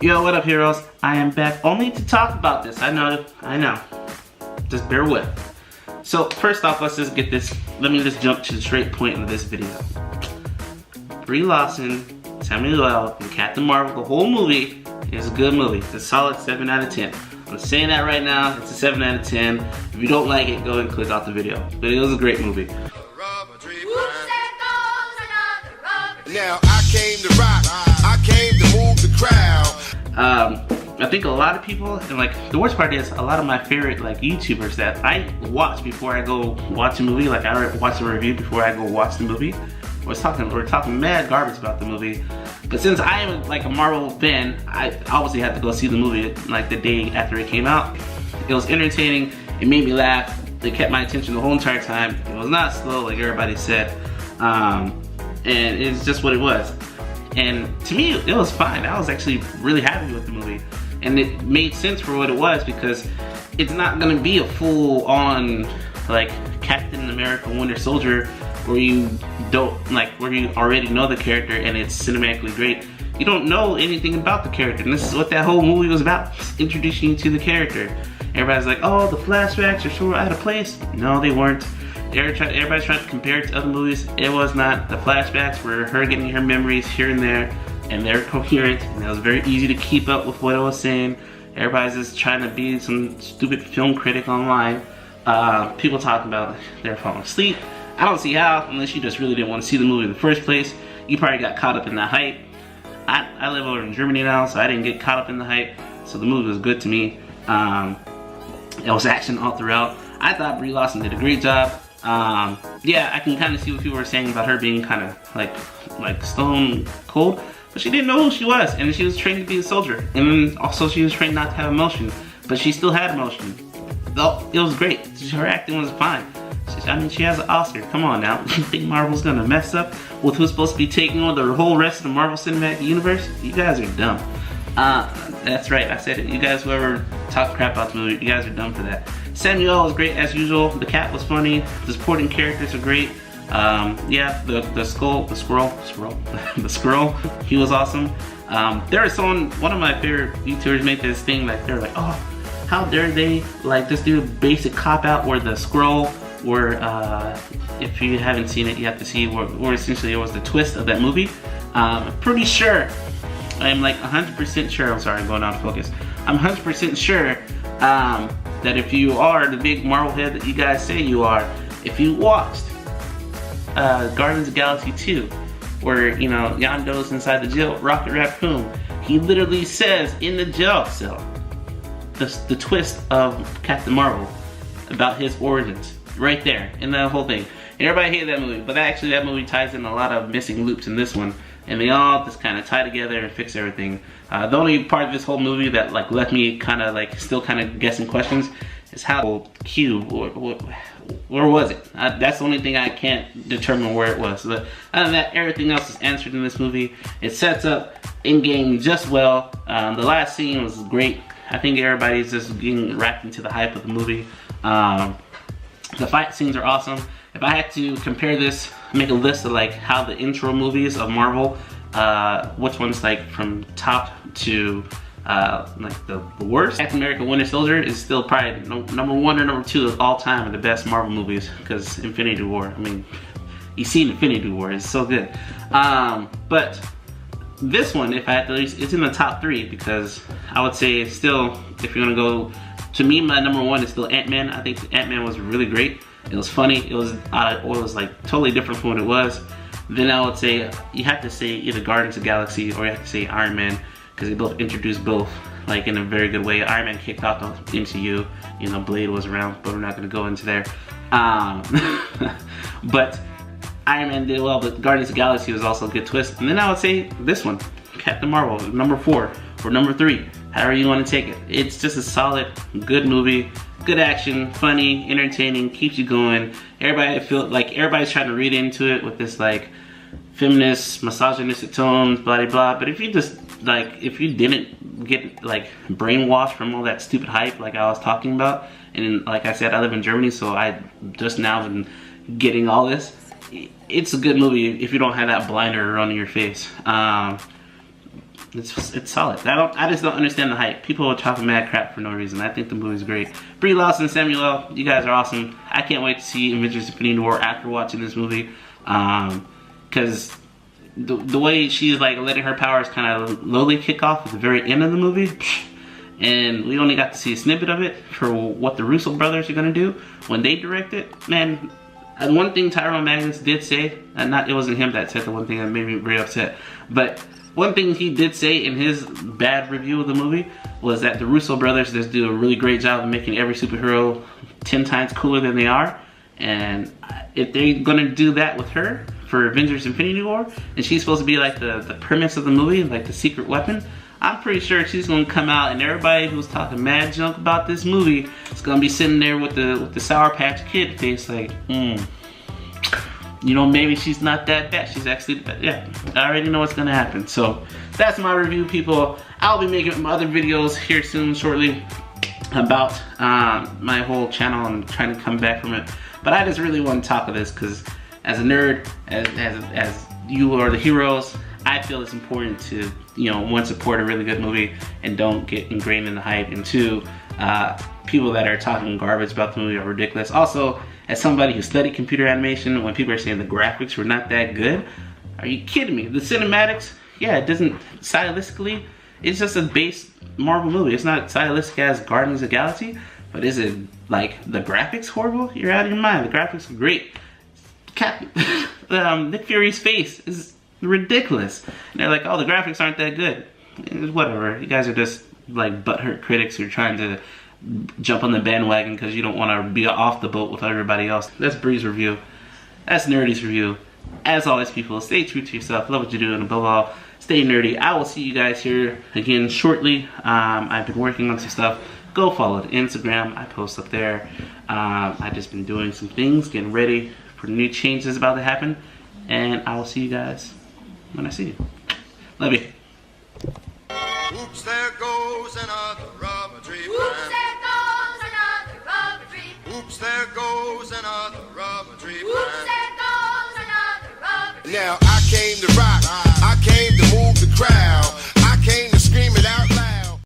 Yo, what up, heroes? I am back only to talk about this. I know. Just bear with. So, first off, let's just get this. Let me just jump to the straight point of this video. Brie Larson, Samuel L., and Captain Marvel, the whole movie is a good movie. It's a solid 7 out of 10. I'm saying that right now. It's a 7 out of 10. If you don't like it, go and click off the video. But it was a great movie. Now I came to rock, I came to move the crowd. I think a lot of people, and like the worst part is a lot of my favorite like YouTubers that I watch before I go watch a movie, like I watch a review before I go watch the movie. We're talking mad garbage about the movie. But since I am like a Marvel fan, I obviously had to go see the movie like the day after it came out. It was entertaining, it made me laugh, it kept my attention the whole entire time. It was not slow like everybody said. And it's just what it was. And to me, it was fine. I was actually really happy with the movie. And it made sense for what it was because it's not gonna be a full-on like Captain America Winter Soldier where you already know the character and it's cinematically great. You don't know anything about the character, and this is what that whole movie was about, introducing you to the character. Everybody's like, oh, the flashbacks are so out of place. No, they weren't. Everybody's trying to compare it to other movies. It was not. The flashbacks were her getting her memories here and there, and they're coherent, and it was very easy to keep up with what I was saying. Everybody's just trying to be some stupid film critic online. People talking about they're falling asleep. I don't see how, unless you just really didn't want to see the movie in the first place. You probably got caught up in that hype. I live over in Germany now, so I didn't get caught up in the hype. So the movie was good to me. It was action all throughout. I thought Brie Larson did a great job. Yeah, I can kind of see what people were saying about her being kind of like stone cold, but she didn't know who she was, and she was trained to be a soldier, and also she was trained not to have emotion, but she still had emotion. Though it was great. Her acting was fine. I mean, she has an Oscar. Come on now. You think Marvel's gonna mess up with who's supposed to be taking on the whole rest of the Marvel Cinematic Universe? You guys are dumb. That's right. I said it. You guys, whoever talked crap about the movie, you guys are dumb for that. Samuel L. was great as usual. The cat was funny. The supporting characters are great. Yeah, the squirrel, he was awesome. There was one of my favorite YouTubers made this thing like they're like, oh, how dare they like just do a basic cop out where the squirrel, where if you haven't seen it, you have to see where essentially it was the twist of that movie. I'm pretty sure. I'm like 100% sure. I'm sorry, I'm going out of focus. I'm 100% sure. That if you are the big Marvel head that you guys say you are, if you watched Guardians of the Galaxy 2, where, you know, Yondu's inside the jail, Rocket Raccoon, he literally says in the jail cell, the twist of Captain Marvel, about his origins, right there, in that whole thing. And everybody hated that movie, but actually that movie ties in a lot of missing loops in this one, and they all just kind of tie together and fix everything. The only part of this whole movie that like left me kind of like still kind of guessing questions is how Q, where was it? That's the only thing I can't determine where it was. But other than that, everything else is answered in this movie. It sets up in-game just well. The last scene was great. I think everybody's just getting wrapped into the hype of the movie. The fight scenes are awesome. If I had to compare this, make a list of like how the intro movies of Marvel, which one's like from top to like the worst, Captain America Winter Soldier is still probably number 1 or number 2 of all time of the best Marvel movies, because Infinity War, I mean, you see Infinity War, it's so good. But this one, if I had to, it's in the top 3, because I would say still, if you're gonna go, to me my number 1 is still Ant-Man. I think Ant-Man was really great. It was funny. It was like totally different from what it was. Then I would say you have to say either Guardians of the Galaxy or you have to say Iron Man, because they both introduced both like in a very good way. Iron Man kicked off the MCU. You know, Blade was around, but we're not going to go into there. But Iron Man did well, but Guardians of the Galaxy was also a good twist. And then I would say this one, Captain Marvel, number 4 or number 3, however you want to take it. It's just a solid, good movie. Good action, funny, entertaining, keeps you going. Everybody's trying to read into it with this like feminist, misogynistic tones, blah blah blah. But if you just like, if you didn't get like brainwashed from all that stupid hype like I was talking about, and like I said, I live in Germany, so I just now been getting all this. It's a good movie if you don't have that blinder on your face. It's solid. I just don't understand the hype. People are talking mad crap for no reason. I think the movie's great. Brie Larson, Samuel L., you guys are awesome. I can't wait to see Avengers: Infinity War after watching this movie, because the way she's like letting her powers kind of lowly kick off at the very end of the movie, and we only got to see a snippet of it for what the Russo brothers are gonna do when they direct it. Man, and one thing Tyrone Magnus did say, and it wasn't him that said the one thing that made me very upset, but one thing he did say in his bad review of the movie was that the Russo brothers just do a really great job of making every superhero 10 times cooler than they are. And if they're gonna do that with her for Avengers: Infinity War, and she's supposed to be like the premise of the movie, like the secret weapon, I'm pretty sure she's gonna come out and everybody who's talking mad junk about this movie is gonna be sitting there with the Sour Patch Kid face like, you know, maybe she's not that bad. She's actually, yeah, I already know what's gonna happen. So that's my review, people. I'll be making other videos here soon, shortly, about my whole channel and trying to come back from it. But I just really want to talk of this because as a nerd, as you are the heroes, I feel it's important to, you know, one, support a really good movie and don't get ingrained in the hype, and two, people that are talking garbage about the movie are ridiculous. Also, as somebody who studied computer animation, when people are saying the graphics were not that good, are you kidding me? The cinematics, yeah, it doesn't, stylistically, it's just a base Marvel movie. It's not stylistic as Guardians of the Galaxy, but is it like the graphics horrible? You're out of your mind. The graphics are great. Nick Fury's face is ridiculous. And they're like, oh, the graphics aren't that good. Whatever. You guys are just like butthurt critics who are trying to jump on the bandwagon because you don't want to be off the boat with everybody else. That's Bree's review. That's Nerdy's review. As always, people, stay true to yourself. Love what you do, and above all, stay nerdy. I will see you guys here again shortly. I've been working on some stuff. Go follow the Instagram. I post up there. I've just been doing some things, getting ready for new changes about to happen. And I will see you guys when I see you. Love you. Oops, there goes another rubber tree. Oops, there goes another rubber tree. Oops, there goes another rubber tree. Oops, there goes another rubber tree. Now I came to rock, I came to move the crowd.